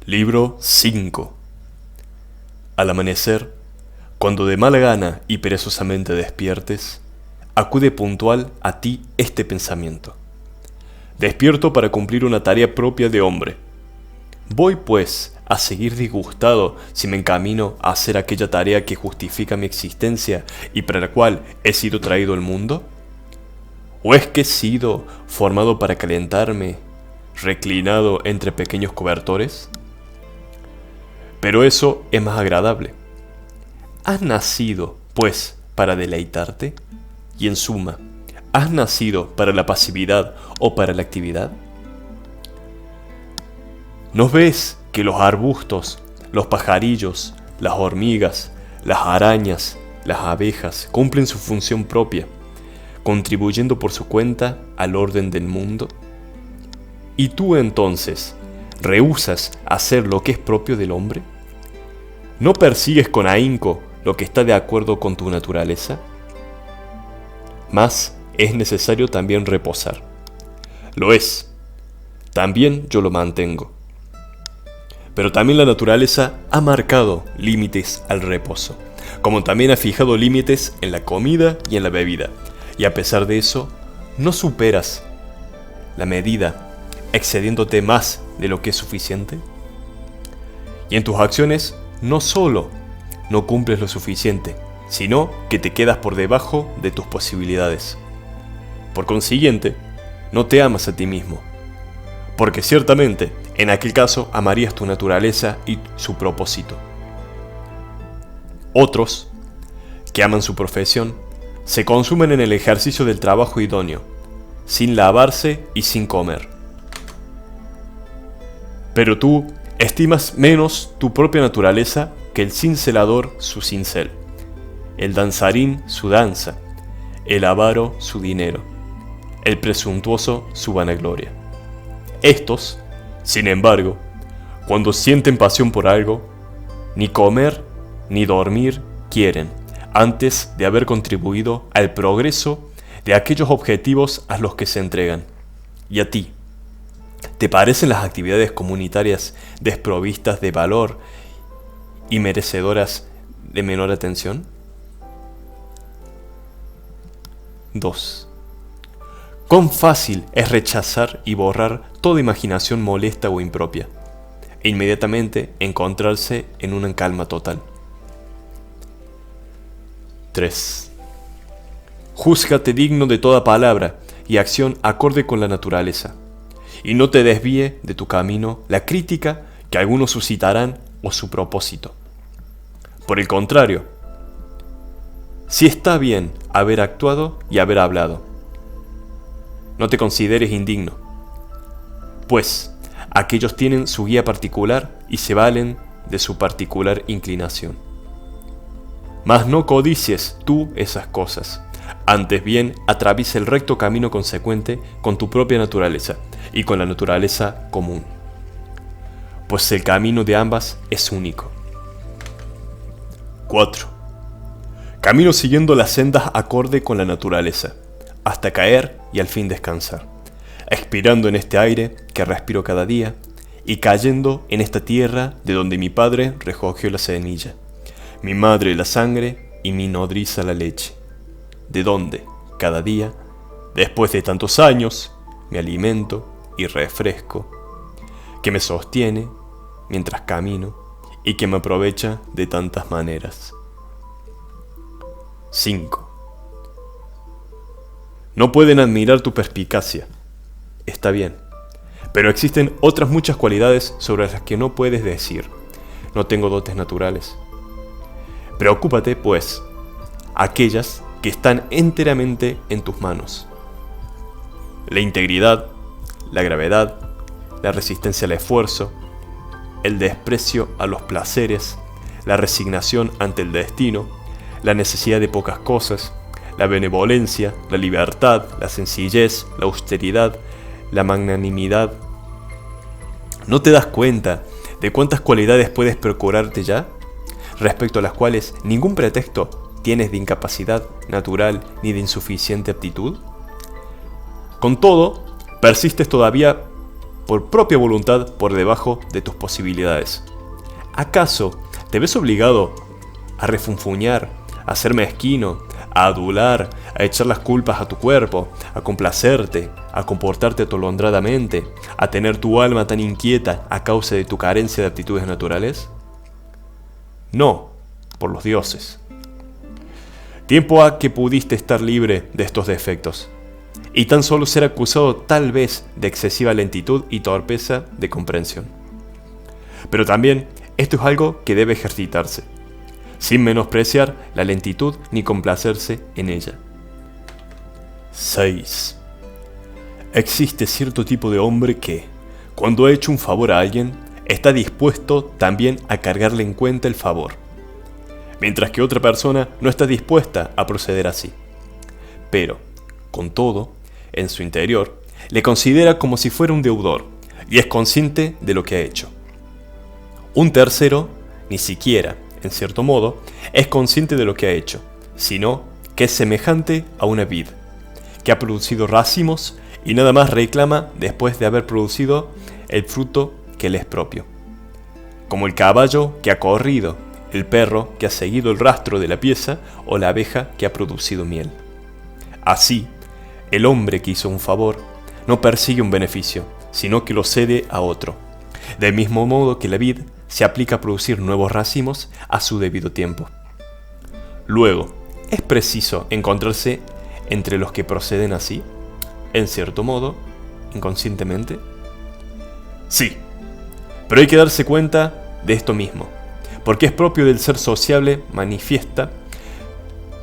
Libro 5. Al amanecer, cuando de mala gana y perezosamente despiertes, acude puntual a ti este pensamiento. Despierto para cumplir una tarea propia de hombre. ¿Voy, pues, a seguir disgustado si me encamino a hacer aquella tarea que justifica mi existencia y para la cual he sido traído al mundo? ¿O es que he sido formado para calentarme, reclinado entre pequeños cobertores? Pero eso es más agradable. ¿Has nacido, pues, para deleitarte? Y en suma, ¿has nacido para la pasividad o para la actividad? ¿No ves que los arbustos, los pajarillos, las hormigas, las arañas, las abejas cumplen su función propia, contribuyendo por su cuenta al orden del mundo? ¿Y tú entonces rehusas hacer lo que es propio del hombre? ¿No persigues con ahínco lo que está de acuerdo con tu naturaleza? Mas es necesario también reposar. Lo es. También yo lo mantengo. Pero también la naturaleza ha marcado límites al reposo, como también ha fijado límites en la comida y en la bebida. Y a pesar de eso, no superas la medida, excediéndote más de lo que es suficiente. Y en tus acciones, no solo no cumples lo suficiente, sino que te quedas por debajo de tus posibilidades. Por consiguiente, no te amas a ti mismo, porque ciertamente, en aquel caso, amarías tu naturaleza y su propósito. Otros, que aman su profesión, se consumen en el ejercicio del trabajo idóneo, sin lavarse y sin comer. Pero tú estimas menos tu propia naturaleza que el cincelador su cincel, el danzarín su danza, el avaro su dinero, el presuntuoso su vanagloria. Estos, sin embargo, cuando sienten pasión por algo, ni comer ni dormir quieren, antes de haber contribuido al progreso de aquellos objetivos a los que se entregan. ¿Y a ti? ¿Te parecen las actividades comunitarias desprovistas de valor y merecedoras de menor atención? 2. Cuán fácil es rechazar y borrar toda imaginación molesta o impropia, e inmediatamente encontrarse en una calma total. 3. Júzgate digno de toda palabra y acción acorde con la naturaleza, y no te desvíe de tu camino la crítica que algunos suscitarán o su propósito. Por el contrario, si está bien haber actuado y haber hablado, no te consideres indigno, pues aquellos tienen su guía particular y se valen de su particular inclinación. Mas no codicies tú esas cosas, antes bien atraviesa el recto camino consecuente con tu propia naturaleza y con la naturaleza común, pues el camino de ambas es único. 4. Camino siguiendo las sendas acorde con la naturaleza, hasta caer y al fin descansar, expirando en este aire que respiro cada día y cayendo en esta tierra de donde mi padre recogió la semilla, mi madre la sangre y mi nodriza la leche, de donde, cada día, después de tantos años, me alimento y refresco, que me sostiene mientras camino y que me aprovecha de tantas maneras. 5. No pueden admirar tu perspicacia. Está bien, pero existen otras muchas cualidades sobre las que no puedes decir: no tengo dotes naturales. Preocúpate, pues, aquellas que están enteramente en tus manos: la integridad, la gravedad, la resistencia al esfuerzo, el desprecio a los placeres, la resignación ante el destino, la necesidad de pocas cosas, la benevolencia, la libertad, la sencillez, la austeridad, la magnanimidad. ¿No te das cuenta de cuántas cualidades puedes procurarte ya, respecto a las cuales ningún pretexto tienes de incapacidad natural ni de insuficiente aptitud? Con todo, persistes todavía por propia voluntad por debajo de tus posibilidades. ¿Acaso te ves obligado a refunfuñar, a ser mezquino, a adular, a echar las culpas a tu cuerpo, a complacerte, a comportarte atolondradamente, a tener tu alma tan inquieta a causa de tu carencia de aptitudes naturales? No, por los dioses. Tiempo ha que pudiste estar libre de estos defectos, y tan solo ser acusado tal vez de excesiva lentitud y torpeza de comprensión. Pero también esto es algo que debe ejercitarse, sin menospreciar la lentitud ni complacerse en ella. 6. Existe cierto tipo de hombre que, cuando ha hecho un favor a alguien, está dispuesto también a cargarle en cuenta el favor, mientras que otra persona no está dispuesta a proceder así. Pero, con todo, en su interior, le considera como si fuera un deudor y es consciente de lo que ha hecho. Un tercero, ni siquiera, en cierto modo, es consciente de lo que ha hecho, sino que es semejante a una vid, que ha producido racimos y nada más reclama después de haber producido el fruto que le es propio. Como el caballo que ha corrido, el perro que ha seguido el rastro de la pieza o la abeja que ha producido miel. Así, el hombre que hizo un favor no persigue un beneficio, sino que lo cede a otro, del mismo modo que la vid se aplica a producir nuevos racimos a su debido tiempo. Luego, ¿es preciso encontrarse entre los que proceden así, en cierto modo, inconscientemente? Sí, pero hay que darse cuenta de esto mismo, porque es propio del ser sociable manifiesta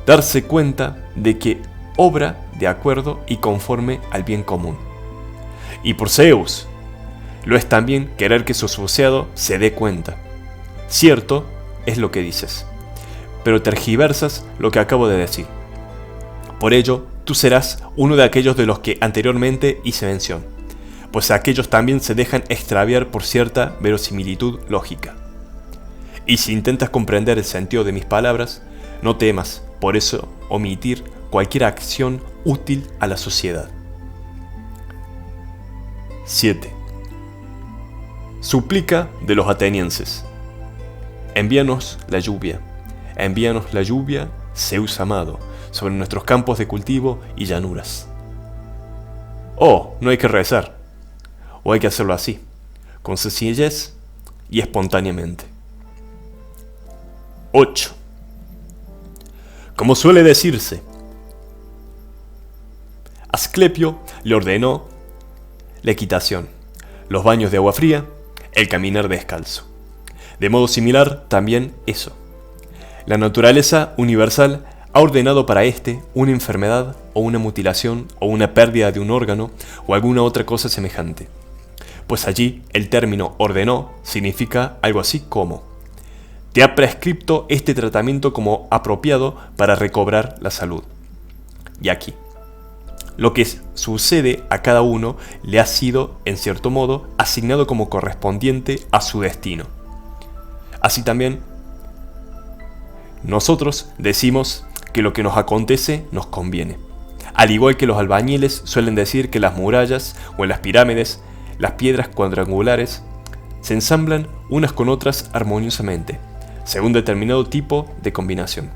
darse cuenta de que obra de acuerdo y conforme al bien común. Y por Zeus, lo es también querer que su asociado se dé cuenta. Cierto es lo que dices, pero tergiversas lo que acabo de decir. Por ello, tú serás uno de aquellos de los que anteriormente hice mención, pues aquellos también se dejan extraviar por cierta verosimilitud lógica. Y si intentas comprender el sentido de mis palabras, no temas, por eso, omitir cualquier acción útil a la sociedad. 7. Suplica de los atenienses. Envíanos la lluvia, Zeus amado, sobre nuestros campos de cultivo y llanuras. Oh, no hay que rezar, o hay que hacerlo así, con sencillez y espontáneamente. 8. Como suele decirse, Asclepio le ordenó la equitación, los baños de agua fría, el caminar descalzo. De modo similar, también eso. La naturaleza universal ha ordenado para éste una enfermedad o una mutilación o una pérdida de un órgano o alguna otra cosa semejante. Pues allí el término ordenó significa algo así como: te ha prescripto este tratamiento como apropiado para recobrar la salud. Y aquí, lo que sucede a cada uno le ha sido, en cierto modo, asignado como correspondiente a su destino. Así también, nosotros decimos que lo que nos acontece nos conviene. Al igual que los albañiles suelen decir que las murallas o en las pirámides, las piedras cuadrangulares se ensamblan unas con otras armoniosamente, según determinado tipo de combinación.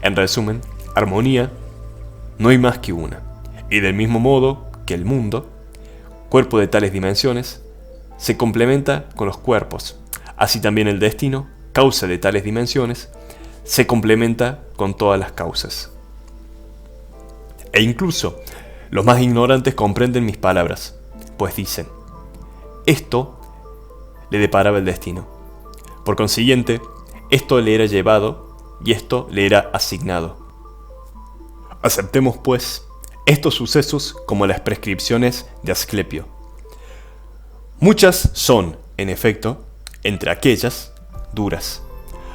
En resumen, armonía no hay más que una. Y del mismo modo que el mundo, cuerpo de tales dimensiones, se complementa con los cuerpos, así también el destino, causa de tales dimensiones, se complementa con todas las causas. E incluso los más ignorantes comprenden mis palabras, pues dicen: esto le deparaba el destino. Por consiguiente, esto le era llevado y esto le era asignado. Aceptemos, pues, estos sucesos como las prescripciones de Asclepio. Muchas son, en efecto, entre aquellas, duras,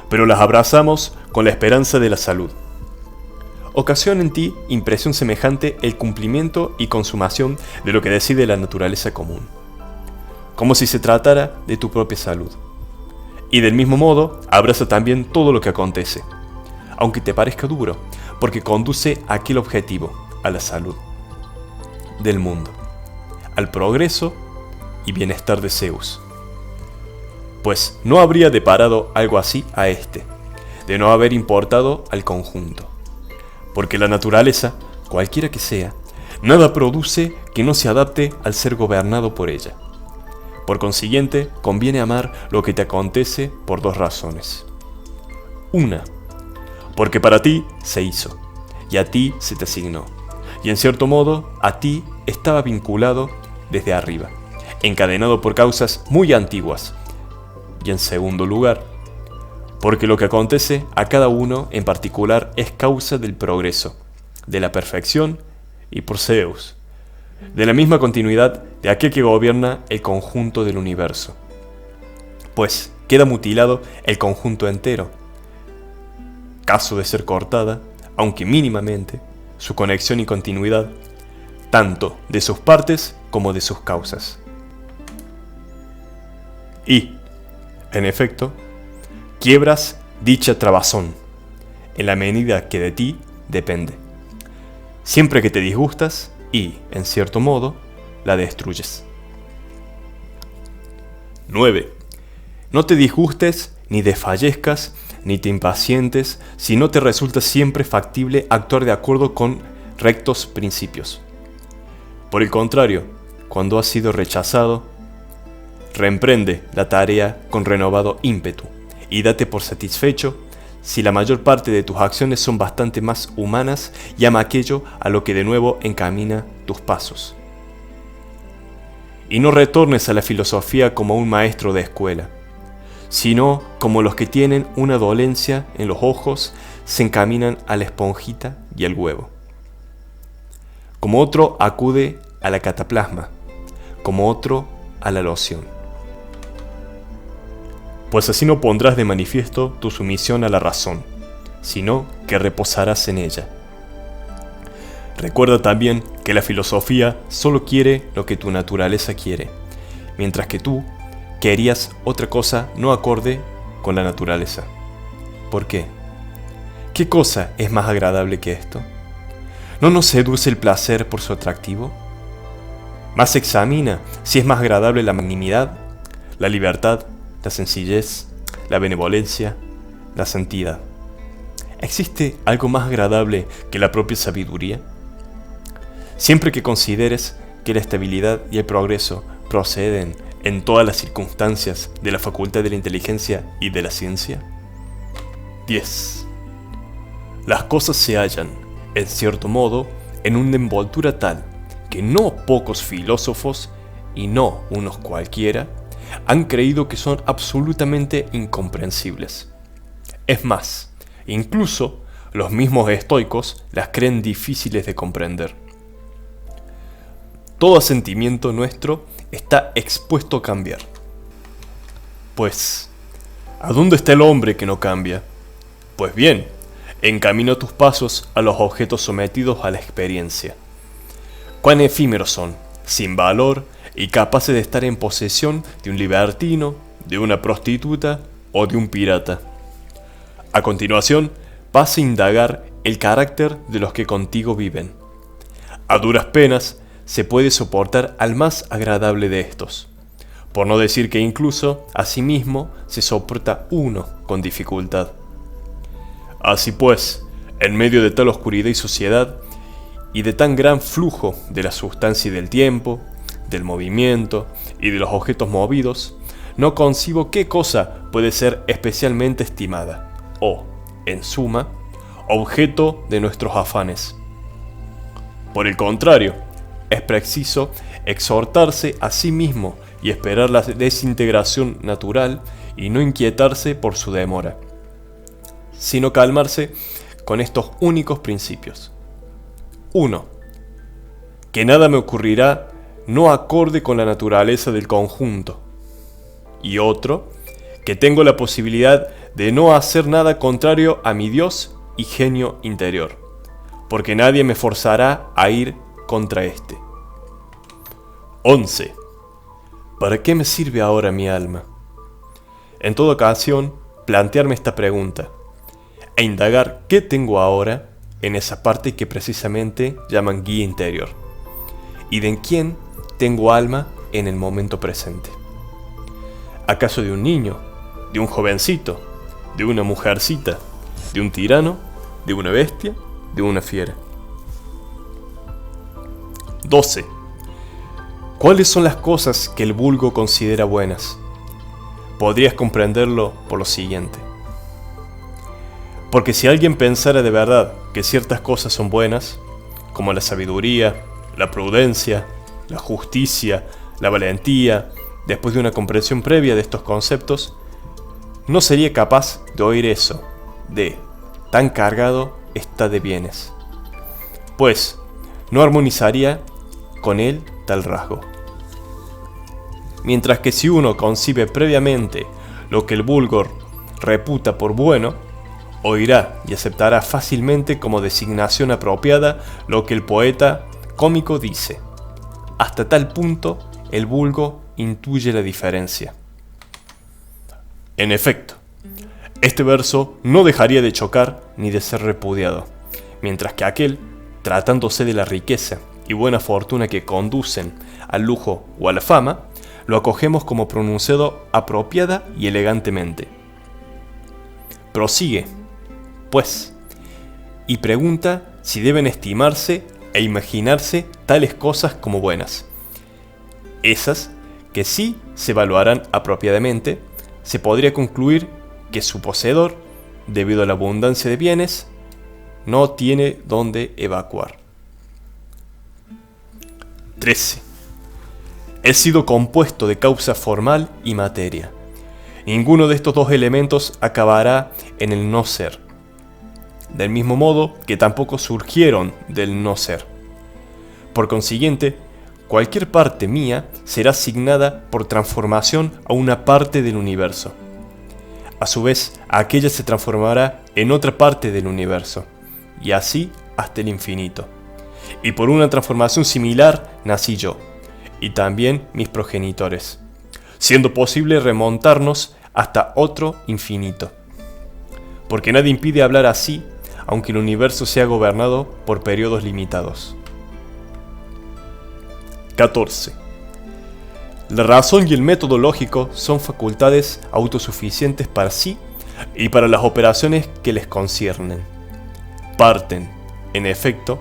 pero las abrazamos con la esperanza de la salud. Ocasiona en ti impresión semejante el cumplimiento y consumación de lo que decide la naturaleza común, como si se tratara de tu propia salud. Y del mismo modo, abraza también todo lo que acontece, aunque te parezca duro, porque conduce a aquel objetivo, a la salud del mundo, al progreso y bienestar de Zeus. Pues no habría deparado algo así a este, de no haber importado al conjunto. Porque la naturaleza, cualquiera que sea, nada produce que no se adapte al ser gobernado por ella. Por consiguiente, conviene amar lo que te acontece por dos razones. Una, porque para ti se hizo, y a ti se te asignó, y en cierto modo a ti estaba vinculado desde arriba, encadenado por causas muy antiguas. Y en segundo lugar, porque lo que acontece a cada uno en particular es causa del progreso, de la perfección y por Zeus, de la misma continuidad de aquel que gobierna el conjunto del universo. Pues queda mutilado el conjunto entero, caso de ser cortada, aunque mínimamente, su conexión y continuidad, tanto de sus partes como de sus causas. Y, en efecto, quiebras dicha trabazón, en la medida que de ti depende, siempre que te disgustas y, en cierto modo, la destruyes. 9. No te disgustes ni desfallezcas ni te impacientes si no te resulta siempre factible actuar de acuerdo con rectos principios. Por el contrario, cuando has sido rechazado, reemprende la tarea con renovado ímpetu y date por satisfecho si la mayor parte de tus acciones son bastante más humanas y ama aquello a lo que de nuevo encamina tus pasos. Y no retornes a la filosofía como un maestro de escuela, sino como los que tienen una dolencia en los ojos se encaminan a la esponjita y al huevo. Como otro acude a la cataplasma, como otro a la loción. Pues así no pondrás de manifiesto tu sumisión a la razón, sino que reposarás en ella. Recuerda también que la filosofía solo quiere lo que tu naturaleza quiere, mientras que tú querías otra cosa no acorde con la naturaleza. ¿Por qué? ¿Qué cosa es más agradable que esto? ¿No nos seduce el placer por su atractivo? Más examina si es más agradable la magnanimidad, la libertad, la sencillez, la benevolencia, la santidad. ¿Existe algo más agradable que la propia sabiduría? Siempre que consideres que la estabilidad y el progreso proceden en todas las circunstancias de la facultad de la inteligencia y de la ciencia. 10. Las cosas se hallan, en cierto modo, en una envoltura tal que no pocos filósofos, y no unos cualquiera, han creído que son absolutamente incomprensibles. Es más, incluso los mismos estoicos las creen difíciles de comprender. Todo sentimiento nuestro está expuesto a cambiar. Pues, ¿a dónde está el hombre que no cambia? Pues bien, encamina tus pasos a los objetos sometidos a la experiencia. Cuán efímeros son, sin valor y capaces de estar en posesión de un libertino, de una prostituta o de un pirata. A continuación, pasa a indagar el carácter de los que contigo viven. A duras penas se puede soportar al más agradable de estos, por no decir que incluso a sí mismo se soporta uno con dificultad. Así pues, en medio de tal oscuridad y suciedad, y de tan gran flujo de la sustancia y del tiempo, del movimiento y de los objetos movidos, no concibo qué cosa puede ser especialmente estimada, o, en suma, objeto de nuestros afanes. Por el contrario, es preciso exhortarse a sí mismo y esperar la desintegración natural y no inquietarse por su demora, sino calmarse con estos únicos principios. 1. Que nada me ocurrirá no acorde con la naturaleza del conjunto. Y otro, que tengo la posibilidad de no hacer nada contrario a mi Dios y genio interior, porque nadie me forzará a ir contra éste. 11. ¿Para qué me sirve ahora mi alma? En toda ocasión, plantearme esta pregunta e indagar qué tengo ahora en esa parte que precisamente llaman guía interior, y de en quién tengo alma en el momento presente. ¿Acaso de un niño, de un jovencito, de una mujercita, de un tirano, de una bestia, de una fiera? 12. ¿Cuáles son las cosas que el vulgo considera buenas? Podrías comprenderlo por lo siguiente. Porque si alguien pensara de verdad que ciertas cosas son buenas, como la sabiduría, la prudencia, la justicia, la valentía, después de una comprensión previa de estos conceptos, no sería capaz de oír eso, de tan cargado está de bienes, pues no armonizaría con él tal rasgo. Mientras que si uno concibe previamente lo que el vulgo reputa por bueno, oirá y aceptará fácilmente como designación apropiada lo que el poeta cómico dice. Hasta tal punto el vulgo intuye la diferencia. En efecto, este verso no dejaría de chocar ni de ser repudiado, mientras que aquel, tratándose de la riqueza y buena fortuna que conducen al lujo o a la fama, lo acogemos como pronunciado apropiada y elegantemente. Prosigue, pues, y pregunta si deben estimarse e imaginarse tales cosas como buenas. Esas que sí se evaluarán apropiadamente, se podría concluir que su poseedor, debido a la abundancia de bienes, no tiene dónde evacuar. 13. He sido compuesto de causa formal y materia. Ninguno de estos dos elementos acabará en el no ser, del mismo modo que tampoco surgieron del no ser. Por consiguiente, cualquier parte mía será asignada por transformación a una parte del universo. A su vez, aquella se transformará en otra parte del universo, y así hasta el infinito. Y por una transformación similar nací yo, y también mis progenitores, siendo posible remontarnos hasta otro infinito. Porque nada impide hablar así, aunque el universo sea gobernado por periodos limitados. 14. La razón y el método lógico son facultades autosuficientes para sí y para las operaciones que les conciernen. Parten, en efecto,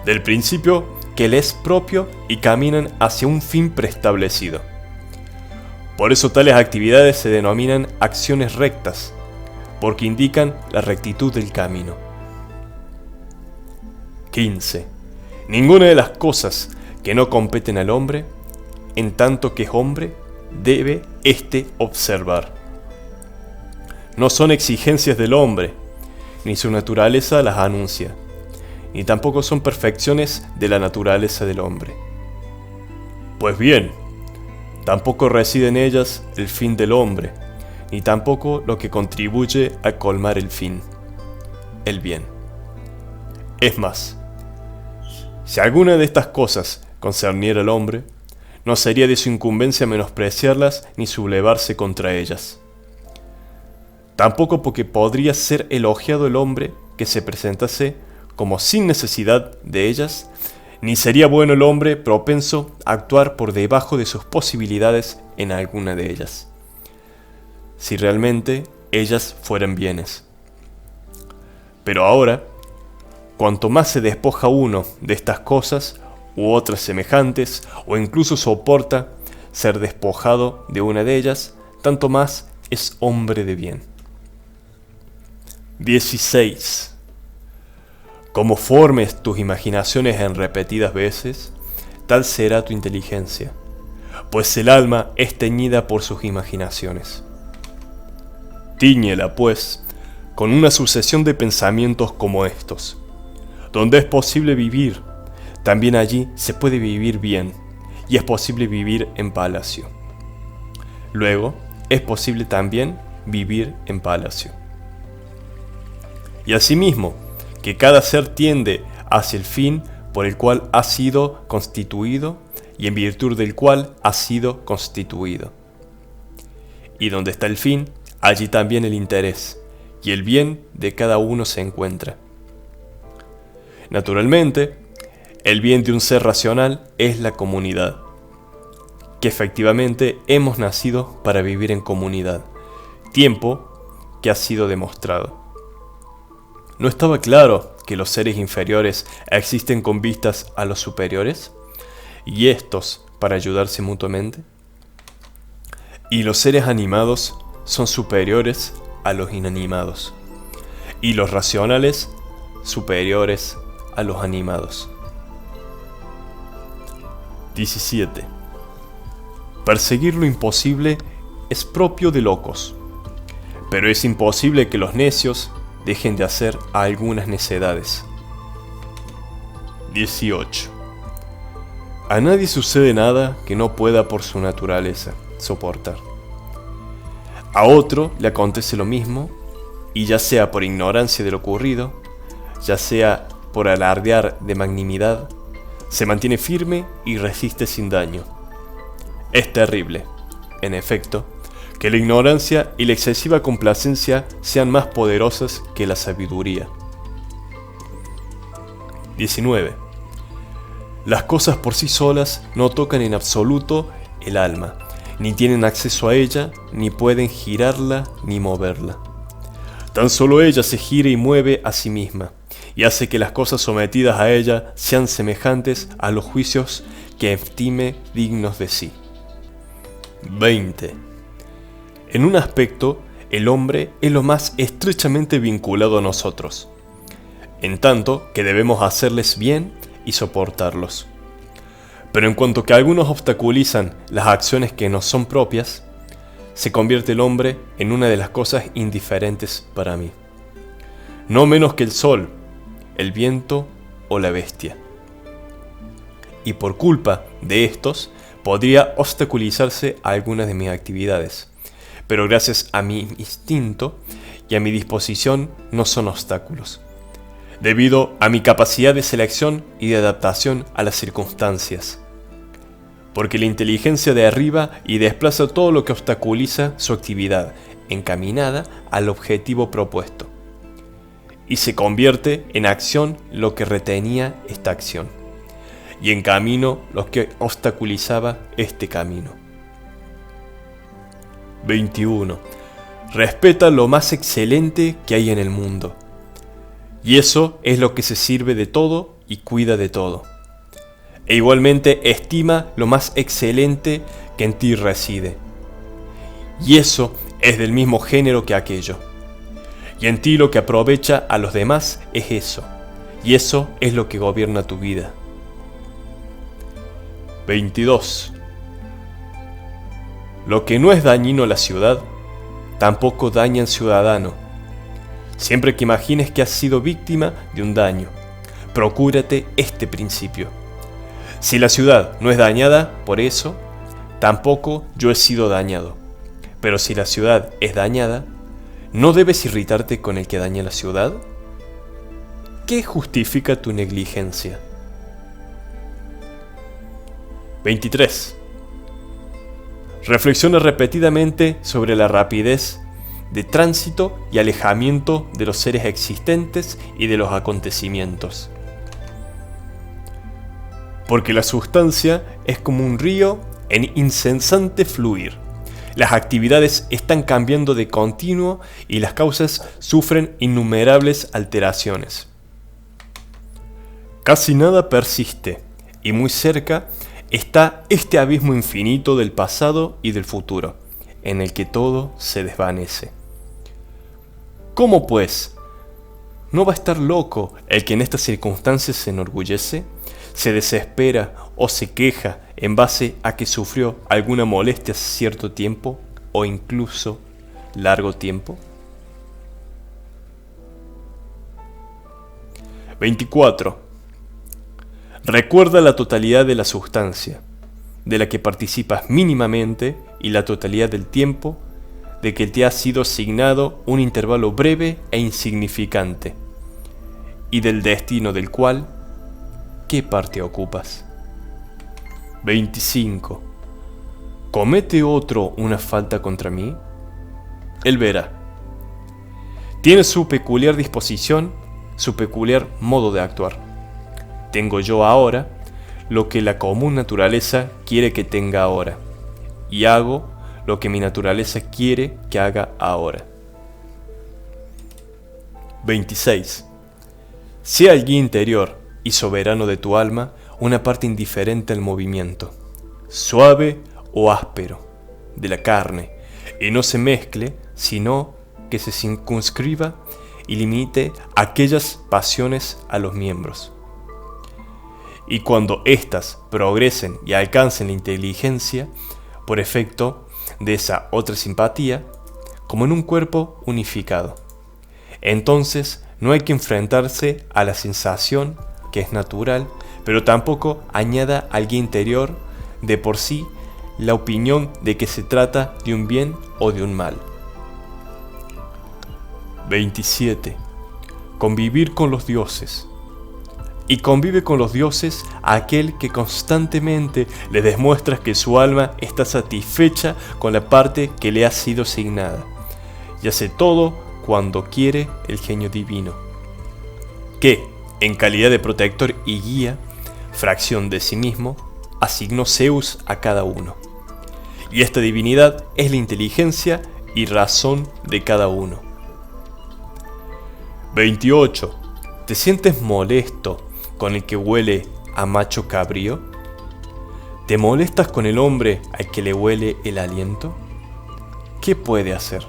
del principio que les es propio y caminan hacia un fin preestablecido. Por eso tales actividades se denominan acciones rectas, porque indican la rectitud del camino. 15. Ninguna de las cosas que no competen al hombre, en tanto que es hombre, debe éste observar. No son exigencias del hombre, ni su naturaleza las anuncia, ni tampoco son perfecciones de la naturaleza del hombre. Pues bien, tampoco reside en ellas el fin del hombre, ni tampoco lo que contribuye a colmar el fin, el bien. Es más, si alguna de estas cosas concerniera al hombre, no sería de su incumbencia menospreciarlas ni sublevarse contra ellas. Tampoco porque podría ser elogiado el hombre que se presentase como sin necesidad de ellas, ni sería bueno el hombre propenso a actuar por debajo de sus posibilidades en alguna de ellas, si realmente ellas fueran bienes. Pero ahora, cuanto más se despoja uno de estas cosas u otras semejantes, o incluso soporta ser despojado de una de ellas, tanto más es hombre de bien. 16. Como formes tus imaginaciones en repetidas veces, tal será tu inteligencia, pues el alma es teñida por sus imaginaciones. Tíñela, pues, con una sucesión de pensamientos como estos. Donde es posible vivir, también allí se puede vivir bien, y es posible vivir en palacio. Luego, es posible también vivir en palacio. Y asimismo, que cada ser tiende hacia el fin por el cual ha sido constituido y en virtud del cual ha sido constituido. Y donde está el fin, allí también el interés, y el bien de cada uno se encuentra. Naturalmente, el bien de un ser racional es la comunidad. que efectivamente hemos nacido para vivir en comunidad, tiempo que ha sido demostrado. ¿No estaba claro que los seres inferiores existen con vistas a los superiores? ¿Y estos para ayudarse mutuamente? Y los seres animados son superiores a los inanimados, y los racionales superiores a los animados. 17. Perseguir lo imposible es propio de locos, pero es imposible que los necios dejen de hacer algunas necedades. 18. A nadie sucede nada que no pueda por su naturaleza soportar. A otro le acontece lo mismo, y ya sea por ignorancia de lo ocurrido, ya sea por alardear de magnanimidad, se mantiene firme y resiste sin daño. Es terrible, en efecto, que la ignorancia y la excesiva complacencia sean más poderosas que la sabiduría. 19. Las cosas por sí solas no tocan en absoluto el alma, ni tienen acceso a ella, ni pueden girarla ni moverla. Tan solo ella se gira y mueve a sí misma, y hace que las cosas sometidas a ella sean semejantes a los juicios que estime dignos de sí. 20. En un aspecto, el hombre es lo más estrechamente vinculado a nosotros, en tanto que debemos hacerles bien y soportarlos. Pero en cuanto que algunos obstaculizan las acciones que nos son propias, se convierte el hombre en una de las cosas indiferentes para mí, no menos que el sol, el viento o la bestia. Y por culpa de estos, podría obstaculizarse algunas de mis actividades, pero gracias a mi instinto y a mi disposición no son obstáculos, debido a mi capacidad de selección y de adaptación a las circunstancias. Porque la inteligencia derriba y desplaza todo lo que obstaculiza su actividad, encaminada al objetivo propuesto, y se convierte en acción lo que retenía esta acción, y en camino lo que obstaculizaba este camino. 21. Respeta lo más excelente que hay en el mundo, y eso es lo que se sirve de todo y cuida de todo. E igualmente estima lo más excelente que en ti reside, y eso es del mismo género que aquello. Y en ti lo que aprovecha a los demás es eso, y eso es lo que gobierna tu vida. 22. Lo que no es dañino a la ciudad, tampoco daña al ciudadano. Siempre que imagines que has sido víctima de un daño, procúrate este principio. Si la ciudad no es dañada por eso, tampoco yo he sido dañado. Pero si la ciudad es dañada, ¿no debes irritarte con el que daña la ciudad? ¿Qué justifica tu negligencia? 23. Reflexiona repetidamente sobre la rapidez de tránsito y alejamiento de los seres existentes y de los acontecimientos. Porque la sustancia es como un río en incesante fluir. Las actividades están cambiando de continuo y las causas sufren innumerables alteraciones. Casi nada persiste, y muy cerca está este abismo infinito del pasado y del futuro, en el que todo se desvanece. ¿Cómo pues? ¿No va a estar loco el que en estas circunstancias se enorgullece, se desespera o se queja en base a que sufrió alguna molestia hace cierto tiempo o incluso largo tiempo? 24. Recuerda la totalidad de la sustancia, de la que participas mínimamente, y la totalidad del tiempo, de que te ha sido asignado un intervalo breve e insignificante, y del destino del cual, ¿qué parte ocupas? 25. ¿Comete otro una falta contra mí? Él verá. Tiene su peculiar disposición, su peculiar modo de actuar. Tengo yo ahora lo que la común naturaleza quiere que tenga ahora, y hago lo que mi naturaleza quiere que haga ahora. 26. Sea el guía interior y soberano de tu alma una parte indiferente al movimiento, suave o áspero, de la carne, y no se mezcle, sino que se circunscriba y limite aquellas pasiones a los miembros. Y cuando éstas progresen y alcancen la inteligencia, por efecto de esa otra simpatía, como en un cuerpo unificado, entonces no hay que enfrentarse a la sensación, que es natural, pero tampoco añada al guía interior de por sí la opinión de que se trata de un bien o de un mal. 27. Convivir con los dioses. Y convive con los dioses a aquel que constantemente le demuestra que su alma está satisfecha con la parte que le ha sido asignada, y hace todo cuando quiere el genio divino, que, en calidad de protector y guía, fracción de sí mismo, asignó Zeus a cada uno. Y esta divinidad es la inteligencia y razón de cada uno. 28. ¿Te sientes molesto con el que huele a macho cabrío? ¿Te molestas con el hombre al que le huele el aliento? ¿Qué puede hacer?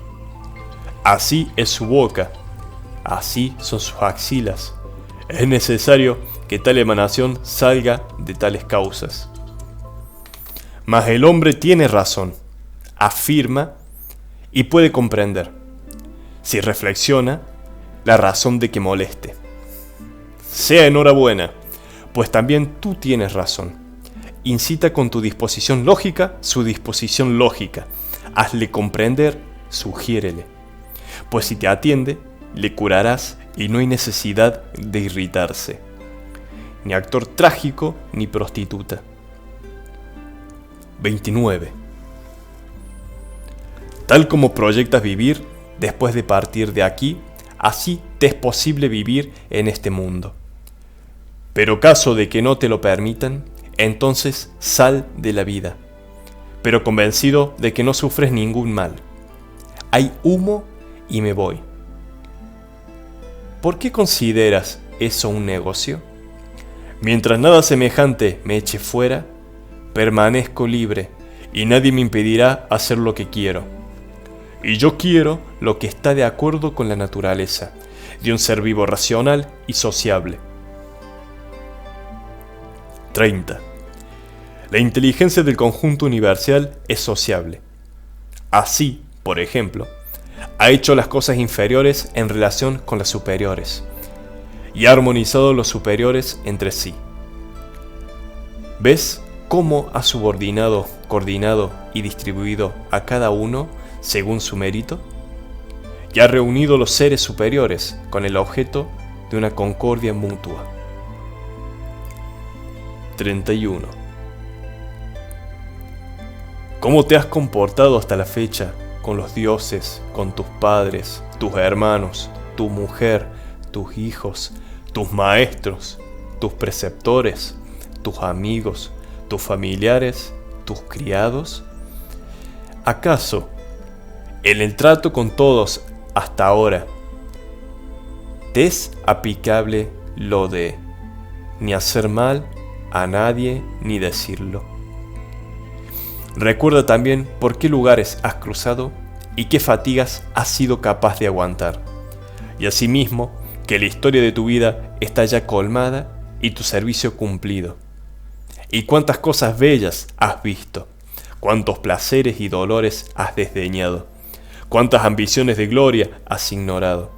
Así es su boca, así son sus axilas. Es necesario que tal emanación salga de tales causas. Mas el hombre tiene razón, afirma y puede comprender, si reflexiona, la razón de que moleste. Sea enhorabuena, pues también tú tienes razón. Incita con tu disposición lógica su disposición lógica. Hazle comprender, sugiérele. Pues si te atiende, le curarás y no hay necesidad de irritarse. Ni actor trágico ni prostituta. 29. Tal como proyectas vivir después de partir de aquí, así te es posible vivir en este mundo. Pero caso de que no te lo permitan, entonces sal de la vida, pero convencido de que no sufres ningún mal. Hay humo y me voy. ¿Por qué consideras eso un negocio? Mientras nada semejante me eche fuera, permanezco libre y nadie me impedirá hacer lo que quiero. Y yo quiero lo que está de acuerdo con la naturaleza de un ser vivo racional y sociable. 30. La inteligencia del conjunto universal es sociable. Así, por ejemplo, ha hecho las cosas inferiores en relación con las superiores y ha armonizado los superiores entre sí. ¿Ves cómo ha subordinado, coordinado y distribuido a cada uno según su mérito? Y ha reunido los seres superiores con el objeto de una concordia mutua. 31. ¿Cómo te has comportado hasta la fecha con los dioses, con tus padres, tus hermanos, tu mujer, tus hijos, tus maestros, tus preceptores, tus amigos, tus familiares, tus criados? ¿Acaso en el trato con todos hasta ahora te es aplicable lo de ni hacer mal a nadie ni decirlo? Recuerda también por qué lugares has cruzado y qué fatigas has sido capaz de aguantar, y asimismo que la historia de tu vida está ya colmada y tu servicio cumplido. Y cuántas cosas bellas has visto, cuántos placeres y dolores has desdeñado, cuántas ambiciones de gloria has ignorado,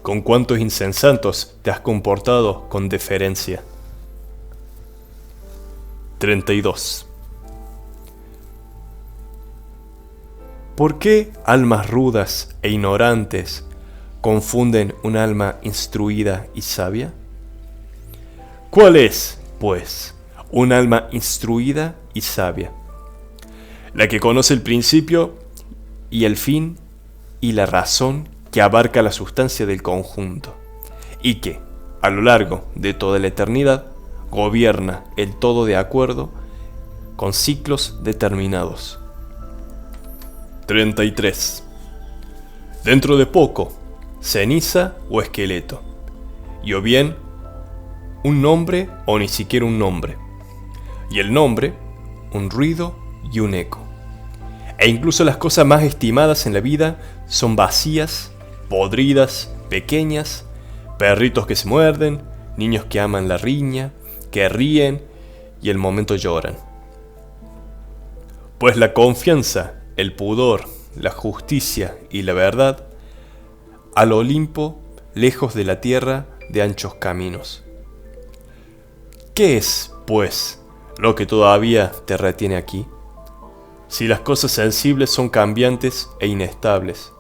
con cuántos insensatos te has comportado con deferencia. 32. ¿Por qué almas rudas e ignorantes confunden un alma instruida y sabia? ¿Cuál es, pues, un alma instruida y sabia? La que conoce el principio y el fin y la razón que abarca la sustancia del conjunto, y que, a lo largo de toda la eternidad, gobierna el todo de acuerdo con ciclos determinados. 33. Dentro de poco, ceniza o esqueleto, y o bien un nombre o ni siquiera un nombre, y el nombre, un ruido y un eco. E incluso las cosas más estimadas en la vida son vacías, podridas, pequeñas, perritos que se muerden, niños que aman la riña, que ríen y el momento lloran. Pues la confianza, el pudor, la justicia y la verdad, al Olimpo, lejos de la tierra de anchos caminos. ¿Qué es, pues, lo que todavía te retiene aquí? Si las cosas sensibles son cambiantes e inestables,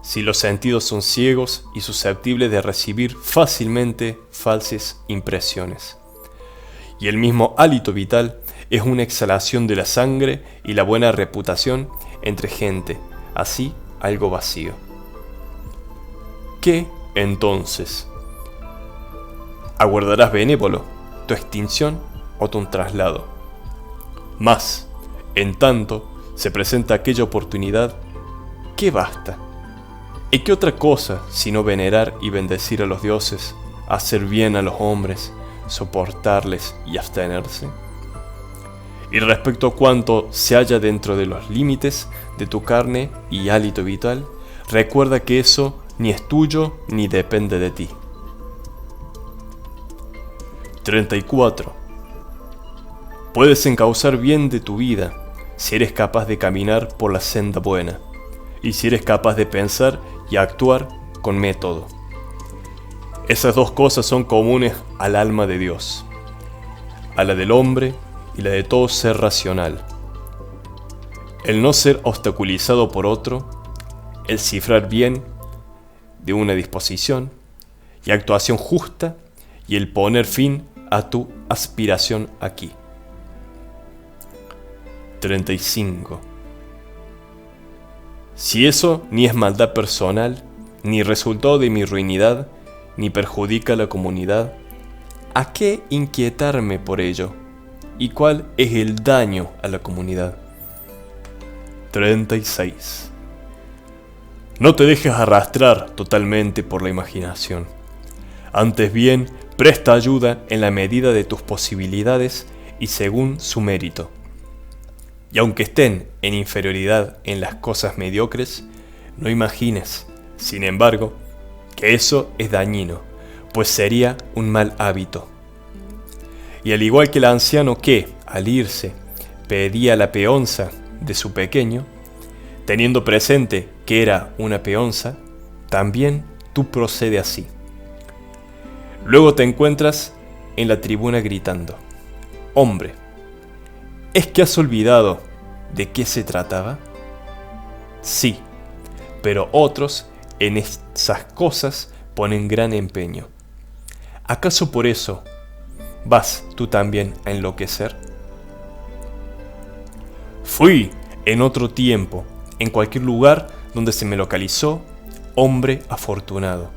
si los sentidos son ciegos y susceptibles de recibir fácilmente falsas impresiones, y el mismo hálito vital es una exhalación de la sangre y la buena reputación entre gente, así algo vacío. ¿Qué, entonces? ¿Aguardarás benévolo tu extinción o tu traslado? Mas, en tanto se presenta aquella oportunidad, ¿qué basta? ¿Y qué otra cosa sino venerar y bendecir a los dioses, hacer bien a los hombres, soportarles y abstenerse? Y respecto a cuanto se halla dentro de los límites de tu carne y hálito vital, recuerda que eso ni es tuyo ni depende de ti. 34. Puedes encauzar bien de tu vida si eres capaz de caminar por la senda buena, y si eres capaz de pensar y actuar con método. Esas dos cosas son comunes al alma de Dios, a la del hombre y la de todo ser racional. El no ser obstaculizado por otro, el cifrar bien de una disposición y actuación justa y el poner fin a tu aspiración aquí. 35. Si eso ni es maldad personal, ni resultado de mi ruinidad, ni perjudica a la comunidad, ¿a qué inquietarme por ello? ¿Y cuál es el daño a la comunidad? 36. No te dejes arrastrar totalmente por la imaginación. Antes bien, presta ayuda en la medida de tus posibilidades y según su mérito. Y aunque estén en inferioridad en las cosas mediocres, no imagines, sin embargo, que eso es dañino, pues sería un mal hábito. Y al igual que el anciano que, al irse, pedía la peonza de su pequeño, teniendo presente que era una peonza, también tú procede así. Luego te encuentras en la tribuna gritando: «Hombre, ¿es que has olvidado de qué se trataba?» Sí, pero otros en esas cosas ponen gran empeño. ¿Acaso por eso vas tú también a enloquecer? Fui en otro tiempo, en cualquier lugar donde se me localizó, hombre afortunado.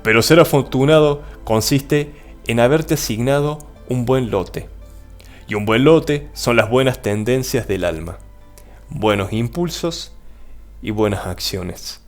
Pero ser afortunado consiste en haberte asignado un buen lote. Y un buen lote son las buenas tendencias del alma, buenos impulsos y buenas acciones.